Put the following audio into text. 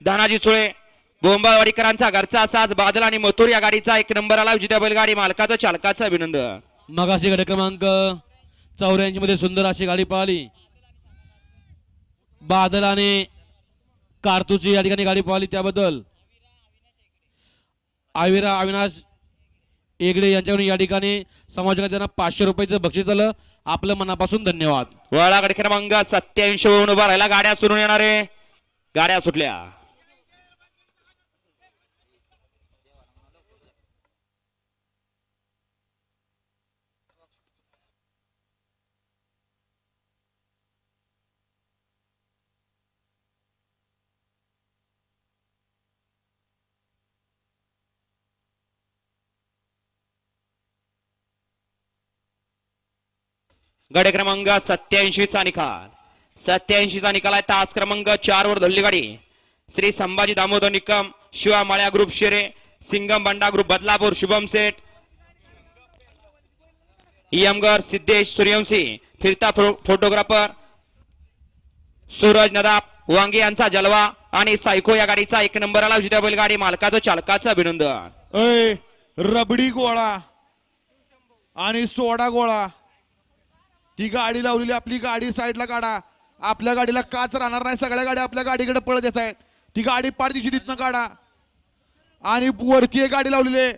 धनाजी चुळे बोंबावाडीकरांचा घरचा साज बादल आणि मथुर या गाडीचा 1 नंबर आला विजेत्या बैलगाडी मालकाचं चालकाचं अभिनंदन। मगाशी गट क्रमांक 84 मध्ये सुंदर अशी गाडी पळाली बादल आणि कारतूची या ठिकाणी गाडी पळाली त्याबद्दल आविरा अविनाश एगडे यांच्याकडून या ठिकाणी समाजकांना त्यांना 500 रुपयाचं बक्षीस झालं आपलं मनापासून धन्यवाद। वळा गट क्रमांक 87 वरून उभा राहिला गाड्या सुरून येणारे गाड्या सुटल्या। गट क्रमांक 87 चा निकाल 87 चा निकाल आहे तास क्रमांक 4 वर धरली गाडी श्री संभाजी दामोदर निकम शिवा माळ्या ग्रुप शेरे सिंगम बंडा ग्रुप बदलापूर शुभम सेठ यमगर सिद्धेश सूर्यवंशी फिरता फोटोग्राफर सूरज नदाब वांगे यांचा जलवा आणि सायको या गाडीचा 1 नंबर आला विजेत्या बैलगाडी मालकाचं चालकाचं अभिनंदन। रबडी गोळा आणि सोडा गोळा ती गाडी लावलेली आपली गाडी साईडला काढा आपल्या गाडीला काच राहणार नाही सगळ्या गाड्या आपल्या गाडीकडे पळत येत आहेत ती गाडी पाठदिशी तिथनं काढा आणि वरती एक गाडी लावलेली आहे